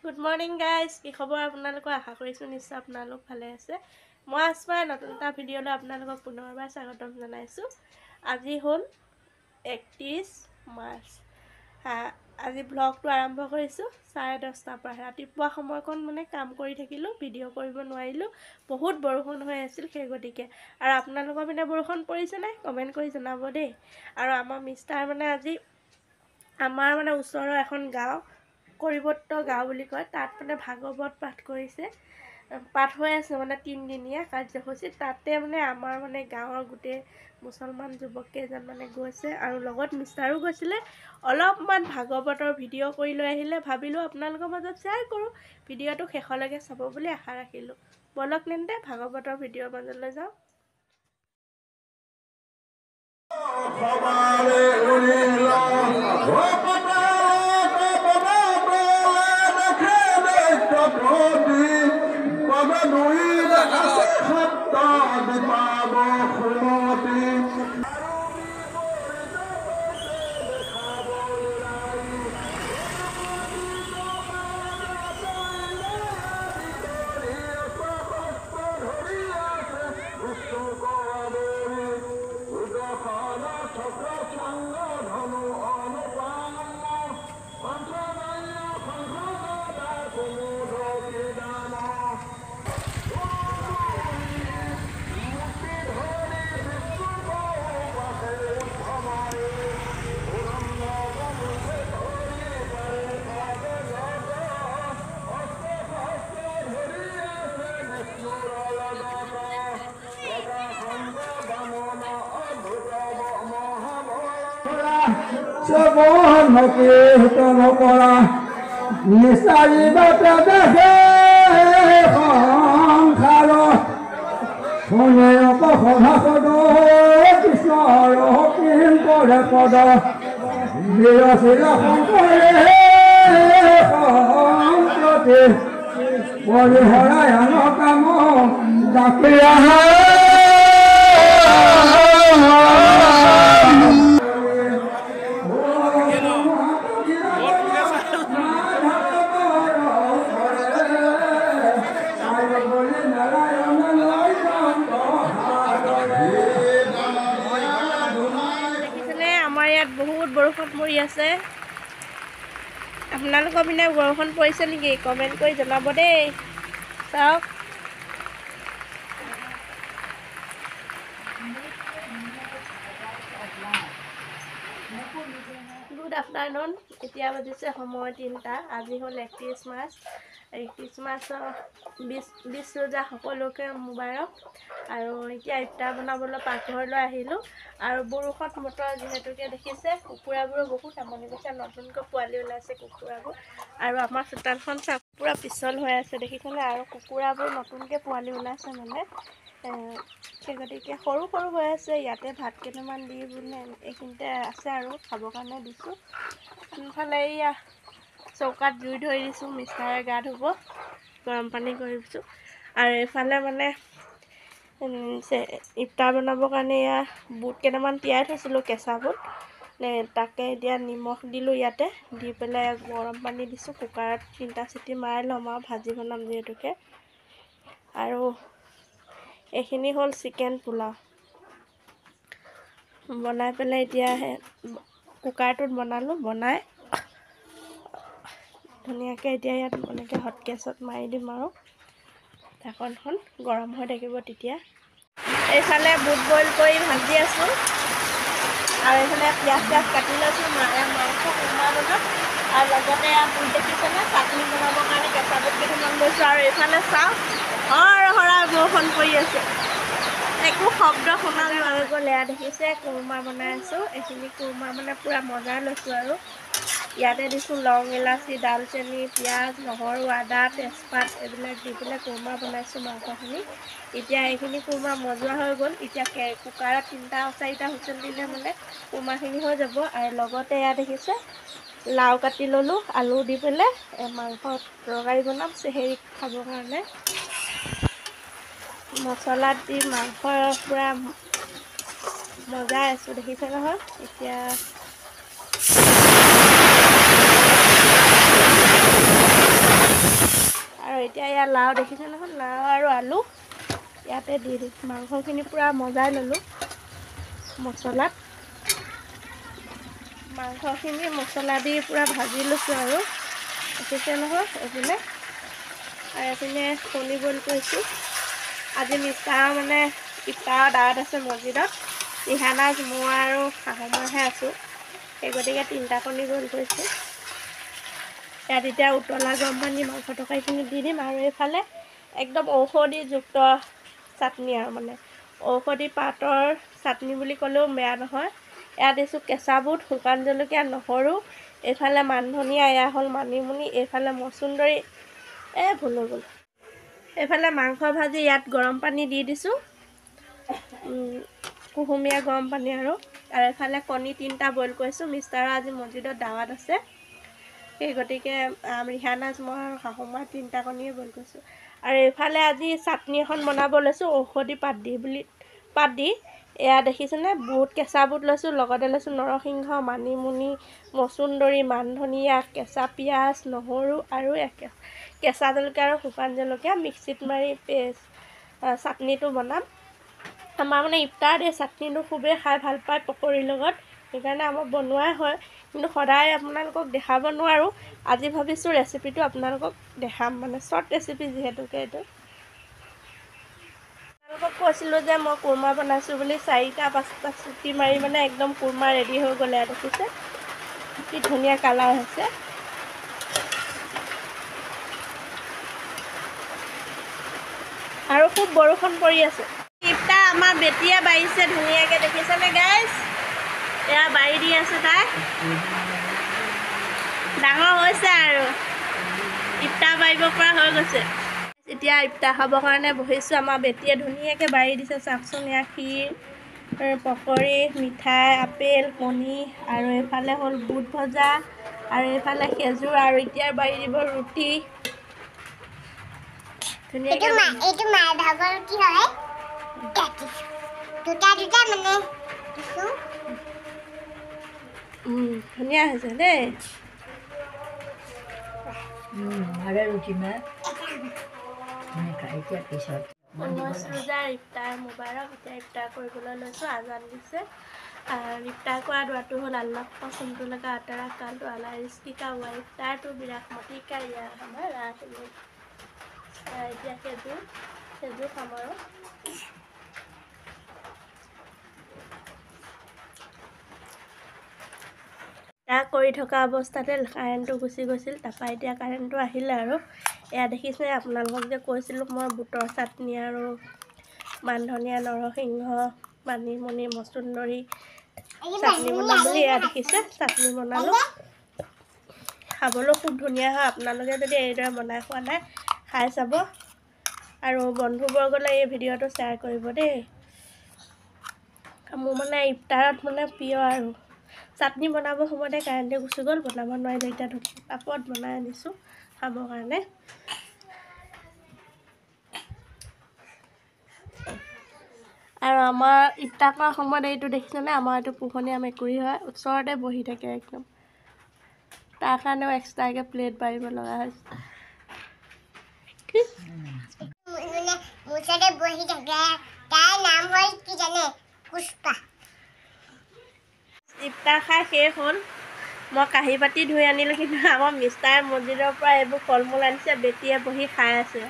Good morning guys, কি খবৰ আপোনালোকৰ? আশা কৰিছোঁ নিশ্চয় আপোনালোক ভালে আছে। মই আজপাই নতুন এটা ভিডিঅ'লৈ আপোনালোকক পুনৰবাৰ স্বাগতম জনাইছোঁ। আজি হ'ল 31 মাৰ্চ। আজি ব্লগটো আৰম্ভ কৰিছোঁ 10:30 পৰা। ৰাতিপুৱা সময়কণ কাম কৰি থাকিলোঁ, ভিডিঅ' কৰিব নোৱাৰিলোঁ, বহুত বৰষুণ হৈ আছিল সেই গতিকে। আৰু আপোনালোকৰ পিনে বৰষুণ পৰিছেনে? কমেণ্ট কৰি জনাব দেই। আৰু আমাৰ মিষ্টাৰ আজি আমাৰ ওচৰৰ এখন গাঁও, কৰিবত্ত গাঁও বুলি কয়, তাত ভাগৱত পাঠ কৰিছে, পাঠ হৈ আছে 3 দিনীয়া কাৰ্যসূচী। তাতে আমাৰ গাঁৱৰ গোটেই মুছলমান যুৱক কেইজন গৈছে আৰু লগত মিষ্টাৰো গৈছিলে। অলপমান ভাগৱতৰ ভিডিঅ' কৰি লৈ আহিলে, ভাবিলোঁ আপোনালোকৰ মাজত শ্বেয়াৰ কৰোঁ। ভিডিঅ'টো শেষলৈকে চাব বুলি আশা ৰাখিলোঁ। বলক তেন্তে ভাগৱতৰ ভিডিঅ'ৰ মাজলৈ যাওঁ। শ্ৰৱণ কীৰ্তন কৰা নিচাৰিবাতে দেখে সংসাৰ শুনে সভা পদ কৃষ্ণৰ কিং কৰে পদ বিৰচিল শংকৰে সম্প্ৰতি পৰিহৰাই আন কাম ডাকি আহা। বহুত বৰষুণ পৰি আছে। আপোনালোকৰ পিনে বৰষুণ পৰিছে নেকি? কমেণ্ট কৰি জনাব দেই। চাওক, গুড আফটাৰনুন। এতিয়া বাজিছে সময় 3টা। আজি হ'ল 31 মাৰ্চ। 31 মাৰ্চৰ 20 ৰোজা সকলোকে মুবাৰক। আৰু এতিয়া ইফতাৰ বনাবলৈ পাকঘৰলৈ আহিলোঁ। আৰু বৰষুণ বতৰ যিহেতুকে দেখিছে, কুকুৰাবোৰো বহুত আমনি কৰিছে। নতুনকৈ পোৱালি ওলাইছে কুকুৰাবোৰ। আৰু আমাৰ চোতালখন চাওক, পূৰা পিছল হৈ আছে দেখিছেনে? আৰু কুকুৰাবোৰ নতুনকৈ পোৱালি ওলাইছে সেই গতিকে সৰু সৰু হৈ আছে। ইয়াতে ভাত কেইটামান দি এইখিনিতে আছে আৰু খাবৰ কাৰণে দিছোঁ। ইফালে এইয়া চৌকাত জুই ধৰি দিছোঁ, মিষ্টাৰে গা ধুব, গৰম পানী কৰি দিছোঁ। আৰু এইফালে ইফতাৰ বনাবৰ কাৰণে এয়া বুট কেইটামান তিয়াই থৈছিলোঁ, কেঁচা বুট। তাকে এতিয়া নিমখ দিলোঁ, ইয়াতে দি পেলাই গৰম পানী দিছোঁ। কুকাৰত 3টা চিটি মাৰি ল'ম আৰু ভাজি বনাম যিহেতুকে। আৰু এইখিনি হ'ল চিকেন পোলাও। বনাই পেলাই এতিয়া কুকাৰটোত বনালোঁ। বনাই ধুনীয়াকৈ এতিয়া ইয়াত হটকেছত মাৰি দিম আৰু ঢাকনখন গৰম হৈ থাকিব তেতিয়া। এইফালে বুট বইল কৰি ভাজি আছোঁ আৰু এইফালে পিঁয়াজ কাটি লৈছোঁ। মাংস কোমোৰা বনাম আৰু লগতে বুট দেখিছেনে, চাটনি বনাবৰ কাৰণে কেঁচা বুট কেইটামান লৈছোঁ। আৰু এইফালে চাওঁ, হৰাই বৰষুণ পৰি আছে, একো শব্দ শুনা যোৱা গ'ল। এয়া দেখিছে কোৰমা বনাই আছোঁ। এইখিনি কোৰমা পূৰা মজাই লৈছোঁ। আৰু ইয়াতে দিছোঁ লং, ইলাচি, ডালচেনি, পিঁয়াজ, নহৰু, আদা, তেজপাত এইবিলাক দি পেলাই কোৰমা বনাইছোঁ মাংসখিনি। এতিয়া এইখিনি কোৰমা মজোৱা হৈ গ'ল। এতিয়া কুকাৰত 3-4টা হুইচেল দিলে কোৰমাখিনি হৈ যাব। আৰু লগতে এয়া দেখিছে লাও কাটি ল'লোঁ, আলু দি পেলাই মাংস তৰকাৰী বনাম চেহেৰিক খাবৰ কাৰণে। মছলা দি মাংস পূৰা মজাই আছোঁ, দেখিছে নহয়। এতিয়া এতিয়া ইয়াত লাও দেখিছে নহয়, লাও আৰু আলু ইয়াতে দি দিম। মাংসখিনি পূৰা মজাই ল'লোঁ মছলাত। মাংসখিনি মছলা দি পূৰা ভাজি লৈছোঁ আৰু দেখিছে নহয় এইপিনে। আৰু এইপিনে কণী বইল কৰিছোঁ। আজি মিষ্টাৰ মানে ইফতাৰৰ দাৱত আছে মছজিদত। ৰিহানাজ, মই আৰু শাহুমাহে আছোঁ। সেই গতিকে 3টা কণী বইল কৰিছোঁ। ইয়াত এতিয়া উতলা গৰম পানী মাংস তৰকাৰীখিনি দি দিম। আৰু এইফালে একদম ঔষধিযুক্ত চাটনি আৰু মানে ঔষধি পাতৰ চাটনি বুলি ক'লেও বেয়া নহয়। ইয়াত দিছোঁ কেঁচা বুট, শুকান জলকীয়া, নহৰু, এইফালে মান ধনিয়া, এয়া হ'ল মানিমুনি, এইফালে মচুন্দৰী, ভুল হৈ গ'ল। এইফালে মাংস ভাজি ইয়াত গৰম পানী দি দিছোঁ, কুহুমীয়া গৰম পানী আৰু এইফালে কণী 3টা বইল কৰিছোঁ। মিষ্টাৰৰ আজি মছজিদত দাৱাত আছে, সেই গতিকে ৰিহানাজ, মই আৰু শাহুমাই 3টা কণীয়ে বইল কৰিছোঁ। আৰু এইফালে আজি চাটনি এখন বনাব লৈছোঁ ঔষধি পাত দি। এয়া দেখিছেনে, বুট, কেঁচা বুট লৈছোঁ, লগতে লৈছোঁ নৰসিংহ, মানিমুনি, মচুন্দৰী, মান ধনিয়া, কেঁচা পিঁয়াজ, নহৰু আৰু কেঁচা জলকীয়া আৰু শুকান জলকীয়া মিক্সিত মাৰি চাটনিটো বনাম। আমাৰ মানে ইফতাৰত এই চাটনিটো খুবেই খাই ভাল পায় পকৰীৰ লগত, সেইকাৰণে আমাৰ বনোৱাই হয়। কিন্তু সদায় আপোনালোকক দেখাব নোৱাৰোঁ। আজি ভাবিছোঁ ৰেচিপিটো আপোনালোকক দেখাম, মানে শ্বৰ্ট ৰেচিপি যিহেতুকে এইটো। আপোনালোকক কৈছিলোঁ যে মই কুৰমা বনাইছোঁ বুলি। 4টা-5টা চিটি মাৰি মানে একদম কুৰমা ৰেডি হৈ গ'লে দেখিছে কি ধুনীয়া কালাৰ হৈছে। আৰু খুব বৰষুণ পৰি আছে। ইফতাৰ আমাৰ বেটিয়ে বাঢ়িছে ধুনীয়াকৈ, দেখিছেনে গাইজ? এয়া বাঢ়ি দি আছে, তাই ডাঙৰ হৈছে আৰু ইফতাৰ বাঢ়িব পৰা হৈ গৈছে। এতিয়া ইফতাৰ খাবৰ কাৰণে বহিছোঁ। আমাৰ বেটিয়ে ধুনীয়াকৈ বাঢ়ি দিছে, চাওকচোন। এয়া ক্ষীৰ, পকৰী, মিঠাই, আপেল, কণী, আৰু এইফালে হ'ল বুট ভজা, আৰু এইফালে খেজুৰ, আৰু এতিয়া বাঢ়ি দিব ৰুটি। ধুনীয়াকৈ এইটো মাৰ ভাগৰ ৰুটি হয়। দুটা মানে দিছোঁ। ধুনীয়া হৈছে দেই। ৰুটি মাৰ এতিয়া পিছত 19 ৰোজাৰ ইফতাৰ মুবাৰক। এতিয়া ইফতাৰ কৰিবলৈ লৈছোঁ। আজান দিছে। ইফতাৰ কৰা দোৱাটো হ'ল আল্লাহ পচন্দলকা আতাৰা কালটো আলা ৰিস্কিকা ৱা ইফতাৰটো বিৰাহমতিকা ইয়া আমাৰ ৰাহিমিন। এতিয়া খেজুৰ খাম আৰু কৰি থকা অৱস্থাতে কাৰেণ্টটো গুচি গৈছিল। তাৰপৰা এতিয়া কাৰেণ্টটো আহিলে আৰু এয়া দেখিছে, আপোনালোকক যে কৈছিলোঁ মই বুটৰ চাটনি আৰু মান ধনিয়া, নৰসিংহ, মানিমুনি, মচুন্দৰী চাটনি বনাম বুলি। এয়া দেখিছে চাটনি বনালোঁ, খাবলৈ খুব ধুনীয়া হয়। আপোনালোকে যদি এইদৰে বনাই খোৱা নাই খাই চাব, আৰু বন্ধুবৰ্গলৈ এই ভিডিঅ'টো শ্বেয়াৰ কৰিব দেই। মোৰ মানে ইফতাৰত মানে প্ৰিয় আৰু চাটনি বনাবৰ সময়তে কাৰেণ্টে গুচি গ'ল, বনাব নোৱাৰিলোঁ। এতিয়া তাপত বনাই আনিছোঁ খাবৰ কাৰণে। আৰু আমাৰ ইফতাৰ কৰাৰ সময়ত এইটো দেখিছেনে, আমাৰ এইটো পোহনীয়া মেকুৰী হয়, ওচৰতে বহি থাকে একদম। তাৰ কাৰণেও এক্সট্ৰাকৈ প্লেট বাঢ়িব লগা হৈছে। ওচৰতে বহি থাকে, তাৰ নাম হ'ল কি জানে? পুষ্পা। ইফতাৰ খাই শেষ হ'ল। মই কাঁহী বাতি ধুই আনিলোঁ, কিন্তু আমাৰ মিষ্টাৰে মছজিদৰ পৰা এইবোৰ ফল মূল আনিছে, বেটিয়ে বহি খাই আছে।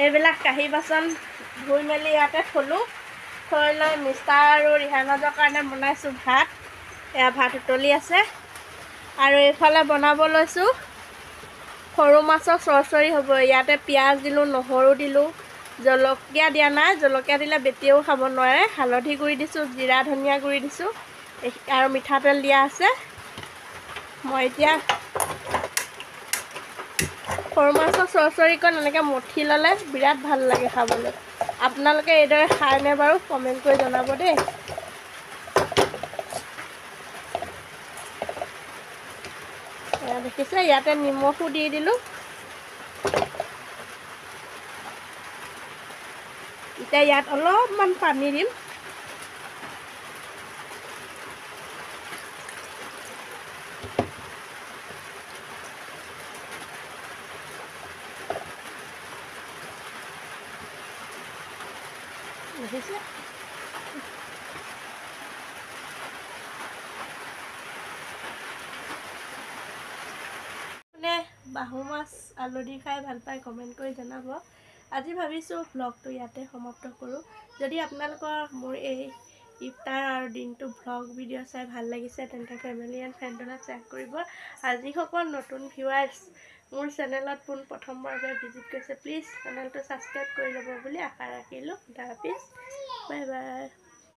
এইবিলাক কাঁহী বাচন ধুই মেলি ইয়াতে থ'লোঁ। থৈ লৈ মিষ্টাৰ আৰু ৰিহানাজৰ কাৰণে বনাইছোঁ ভাত। এয়া ভাত উতলি আছে। আৰু এইফালে বনাব লৈছোঁ সৰু মাছৰ চৰচৰি হ'ব। ইয়াতে পিঁয়াজ দিলোঁ, নহৰু দিলোঁ, জলকীয়া দিয়া নাই, জলকীয়া দিলে বেটিয়েও খাব নোৱাৰে। হালধি গুড়ি দিছোঁ, জিৰা ধনিয়া গুড়ি দিছোঁ, আৰু মিঠাতেল দিয়া আছে। মই এতিয়া সৰু মাছৰ চৰচৰিকণ এনেকৈ মঠি ল'লে বিৰাট ভাল লাগে খাবলৈ। আপোনালোকে এইদৰে খায়নে বাৰু কমেণ্ট কৰি জনাব দেই। দেখিছে, ইয়াতে নিমখো দি দিলোঁ। এতিয়া ইয়াত অলপমান পানী দিম। লাগিছে মানে বাহু মাছ আলু দি খাই ভাল পায় কমেণ্ট কৰি জনাব আজি ভাবিছোঁ ভ্লগটো ইয়াতে সমাপ্ত কৰোঁ যদি আপোনালোকৰ মোৰ এই ইফতাৰ আৰু দিনটো ভ্লগ ভিডিঅ' চাই ভাল লাগিছে তেন্তে ফেমিলি এণ্ড ফ্ৰেণ্ডৰ লগত শ্বেয়াৰ কৰিব আৰু যিসকল নতুন ভিউৱাৰ্ছ মোৰ চেনেলত প্ৰথমবাৰৰ বাবে ভিজিট কৰিছে প্লিজ চেনেলটো ছাবস্ক্ৰাইব কৰি ল'ব বুলি আশা ৰাখিলোঁ। Bye bye.